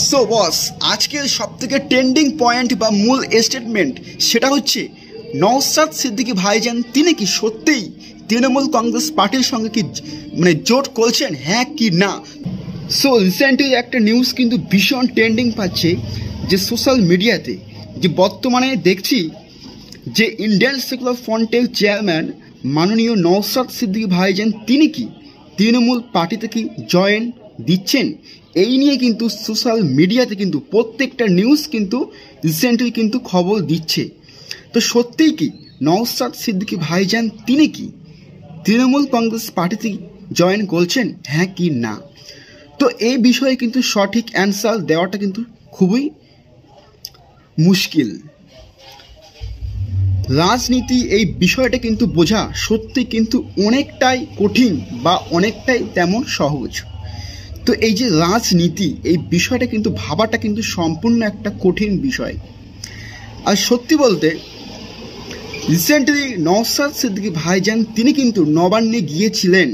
So বস, আজকের সবথেকে trending point বা মূল স্টেটমেন্ট সেটা হচ্ছে নওশাদ সিদ্দিকী ভাইজান তিনি কি সত্যিই তৃণমূল কংগ্রেস পার্টির সঙ্গে কি জোট করছেন, হ্যাঁ কি না। সো রিসেন্টলি একটা নিউজ কিন্তু ভীষণ ট্রেন্ডিং পাচ্ছে যে সোশ্যাল মিডিয়াতে, যে বর্তমানে দেখছি যে ইন্ডিয়ান সেকুলার ফ্রন্টের চেয়ারম্যান মাননীয় নওশাদ সিদ্দিকী ভাইজান তিনি কি তৃণমূল পার্টিতে কি জয়েন দিচ্ছেন, এই নিয়ে কিন্তু সোশ্যাল মিডিয়াতে কিন্তু প্রত্যেকটা নিউজ কিন্তু রিসেন্টলি কিন্তু খবর দিচ্ছে। তো সত্যিই কি নওশাদ সিদ্দিকী ভাইজান তিনি কি তৃণমূল কংগ্রেস পার্টিতে জয়েন করছেন, হ্যাঁ কি না। তো এই বিষয়ে কিন্তু সঠিক অ্যান্সার দেওয়াটা কিন্তু খুবই মুশকিল। রাজনীতি এই বিষয়টা কিন্তু বোঝা সত্যি কিন্তু অনেকটাই কঠিন বা অনেকটাই তেমন সহজ। তো এই যে রাজনীতি এই বিষয়টা কিন্তু ভাবাটা কিন্তু সম্পূর্ণ একটা কঠিন বিষয়। আর সত্যি বলতে রিসেন্টলি নওশাদ সিদ্দিকী ভাইজান তিনি কিন্তু নবান্নে গিয়েছিলেন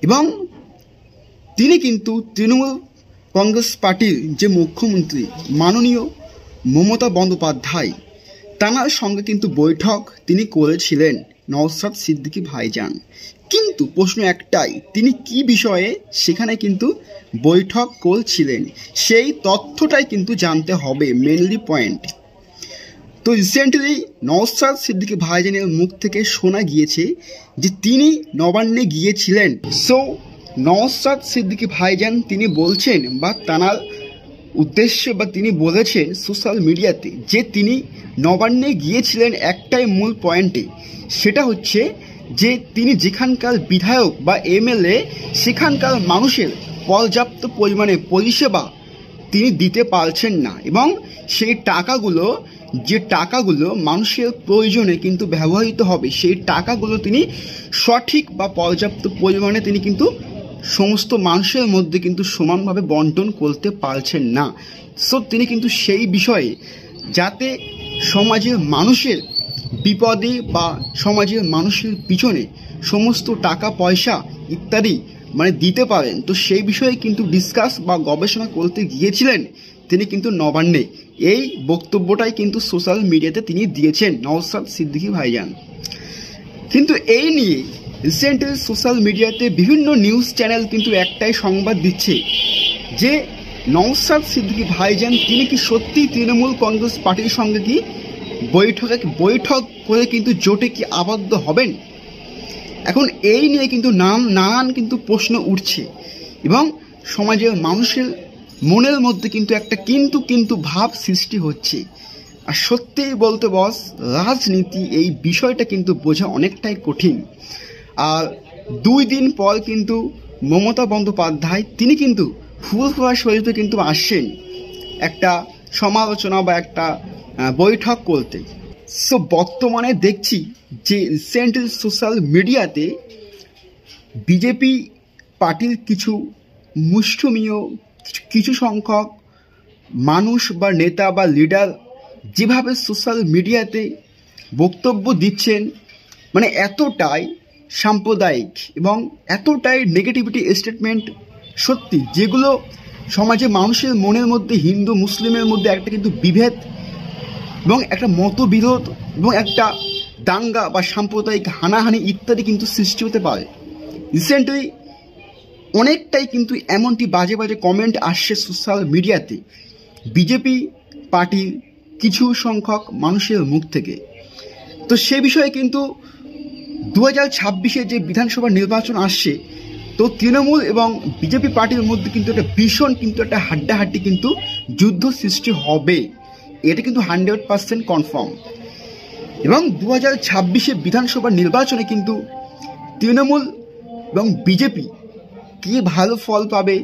এবং তিনি কিন্তু তৃণমূল কংগ্রেস পার্টির যে মুখ্যমন্ত্রী মাননীয় মমতা বন্দ্যোপাধ্যায় তাঁর সঙ্গে কিন্তু বৈঠক তিনি করেছিলেন নওশাদ সিদ্দিকী ভাইজান। কিন্তু প্রশ্ন একটাই, তিনি কি বিষয়ে সেখানে কিন্তু বৈঠক করছিলেন সেই তথ্যটাই কিন্তু জানতে হবে, মেনলি পয়েন্ট। তো রিসেন্টলি নওশাদ সিদ্দিকী ভাইজানের মুখ থেকে শোনা গিয়েছে যে তিনি নবান্নে গিয়েছিলেন। সো নওশাদ সিদ্দিকী ভাইজান তিনি বলছেন বা তাঁর উদ্দেশ্যে বা তিনি বলেছেন সোশ্যাল মিডিয়াতে যে তিনি নবান্নে গিয়েছিলেন একটাই মূল পয়েন্টে, সেটা হচ্ছে যে তিনি যেখানকার বিধায়ক বা এমএলএ সেখানকার মানুষের পর্যাপ্ত পরিমাণে পরিষেবা তিনি দিতে পারছেন না এবং সেই টাকাগুলো যে টাকাগুলো মানুষের প্রয়োজনে কিন্তু ব্যবহৃত হবে সেই টাকাগুলো তিনি সঠিক বা পর্যাপ্ত পরিমাণে তিনি কিন্তু সমস্ত মানুষের মধ্যে কিন্তু সমানভাবে বন্টন করতে পারছেন না। সো তিনি কিন্তু সেই বিষয়ে যাতে সমাজের মানুষের বিপদে বা সমাজের মানুষের পিছনে সমস্ত টাকা পয়সা ইত্যাদি দিতে পারেন, তো সেই বিষয়ে কিন্তু ডিসকাস বা গবেষণা করতে গিয়েছিলেন তিনি কিন্তু নবান্নে। এই বক্তব্যটাই কিন্তু সোশ্যাল মিডিয়াতে তিনি দিয়েছেন নওশাদ সিদ্দিকী ভাইজান। কিন্তু এই নিয়ে রিসেন্টলি সোশ্যাল মিডিয়াতে বিভিন্ন নিউজ চ্যানেল কিন্তু একটাই সংবাদ দিচ্ছে যে নওশাদ সিদ্দিকী ভাইজান তিনি কি সত্যি তৃণমূল কংগ্রেস পার্টির সঙ্গে কি বৈঠক করে কিন্তু জোটে কি আবদ্ধ হবেন। এখন এই নিয়ে কিন্তু নানান কিন্তু প্রশ্ন উঠছে এবং সমাজের মানুষের মনের মধ্যে কিন্তু একটা কিন্তু ভাব সৃষ্টি হচ্ছে। আর সত্যিই বলতে বস, রাজনীতি এই বিষয়টা কিন্তু বোঝা অনেকটাই কঠিন। আর 2 দিন পর কিন্তু মমতা বন্দ্যোপাধ্যায় তিনি কিন্তু ফুলফুয়া শরীফে কিন্তু আসছেন একটা সমালোচনা বা একটা বৈঠক করতে। সো বর্তমানে দেখছি যে রিসেন্টলি সোশ্যাল মিডিয়াতে বিজেপি পার্টির কিছু মুষ্টিমেয় কিছু সংখ্যক মানুষ বা নেতা বা লিডার যেভাবে সোশ্যাল মিডিয়াতে বক্তব্য দিচ্ছেন এতটাই সাম্প্রদায়িক এবং এতটাই নেগেটিভিটি স্টেটমেন্ট, সত্যি যেগুলো সমাজে মানুষের মনের মধ্যে হিন্দু মুসলিমের মধ্যে একটা কিন্তু বিভেদ এবং একটা মতবিরোধ এবং একটা দাঙ্গা বা সাম্প্রদায়িক হানাহানি ইত্যাদি কিন্তু সৃষ্টি হতে পারে। রিসেন্টলি অনেকটাই কিন্তু এমনটি বাজে বাজে কমেন্ট আসছে সোশ্যাল মিডিয়াতে বিজেপি পার্টির কিছু সংখ্যক মানুষের মুখ থেকে। তো সে বিষয়ে কিন্তু 2026-এ যে বিধানসভা নির্বাচন আসছে, তো তৃণমূল এবং বিজেপি পার্টির মধ্যে কিন্তু একটা ভীষণ কিন্তু একটা হাড্ডাহাড্ডি কিন্তু যুদ্ধ সৃষ্টি হবে, এটা কিন্তু 100% কনফার্ম। এবং 2026-এ বিধানসভা নির্বাচনে কিন্তু তৃণমূল এবং বিজেপি কি ভালো ফল পাবে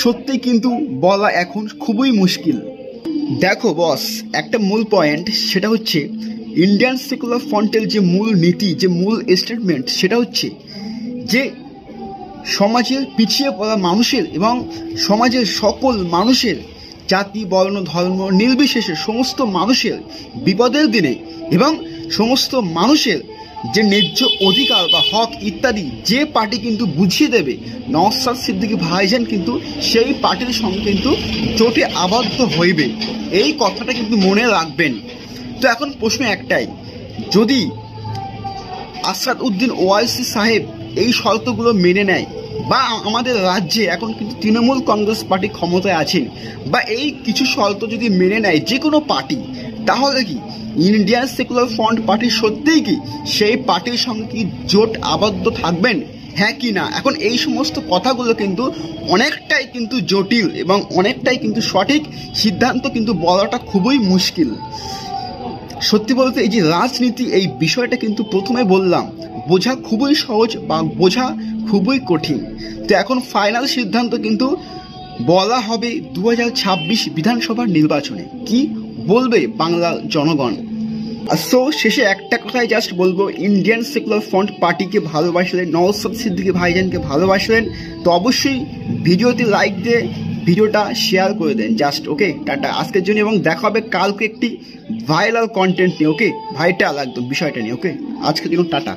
সত্যি কিন্তু বলা এখন খুবই মুশকিল। দেখো বস, একটা মূল পয়েন্ট সেটা হচ্ছে ইন্ডিয়ান সেকুলার ফ্রন্টের যে মূল নীতি, যে মূল স্টেটমেন্ট সেটা হচ্ছে যে সমাজের পিছিয়ে পড়া মানুষের এবং সমাজের সকল মানুষের জাতি বর্ণ ধর্ম নির্বিশেষে সমস্ত মানুষের বিপদের দিনে এবং সমস্ত মানুষের যে ন্যায্য অধিকার বা হক ইত্যাদি যে পার্টি কিন্তু বুঝিয়ে দেবে, নওশাদ সিদ্দিকী ভাইজান কিন্তু সেই পার্টির সঙ্গে কিন্তু জোটে আবদ্ধ হইবে, এই কথাটা কিন্তু মনে রাখবেন। তো এখন প্রশ্ন একটাই, যদি আসাদউদ্দিন ওয়াইসি সাহেব এই শর্তগুলো মেনে নেয় বা আমাদের রাজ্যে এখন কিন্তু তৃণমূল কংগ্রেস পার্টি ক্ষমতায় আছেন, বা এই কিছু শর্ত যদি মেনে নেয় যে কোনো পার্টি, তাহলে কি ইন্ডিয়ান সেকুলার ফ্রন্ট পার্টি সত্যিই কি সেই পার্টির সঙ্গে কি জোট আবদ্ধ থাকবেন, হ্যাঁ কি না? এখন এই সমস্ত কথাগুলো কিন্তু অনেকটাই কিন্তু জটিল এবং অনেকটাই কিন্তু সঠিক সিদ্ধান্ত কিন্তু বলাটা খুবই মুশকিল। সত্যি বলতে এই যে রাজনীতি, এই বিষয়টা কিন্তু প্রথমে বললাম বোঝা খুবই সহজ বা বোঝা খুবই কঠিন। তো এখন ফাইনাল সিদ্ধান্ত কিন্তু বলা হবে 2026 বিধানসভার নির্বাচনে কি বলবে বাংলার জনগণ। সো শেষে একটা কথাই জাস্ট বলবো, ইন্ডিয়ান সেকুলার ফ্রন্ট পার্টিকে ভালোবাসলেন, নওশাদ সিদ্দিকী ভাইজানকে ভালোবাসলেন, তো অবশ্যই ভিডিওতে লাইক দিয়ে ভিডিওটা শেয়ার করে দেন জাস্ট। ওকে, টাটা আজকের জন্য, এবং দেখা হবে কালকে একটি ভাইরাল কন্টেন্ট নিয়ে। ওকে, ভাইটাল একদম বিষয়টা নিয়ে। ওকে, আজকের জন্য টাটা।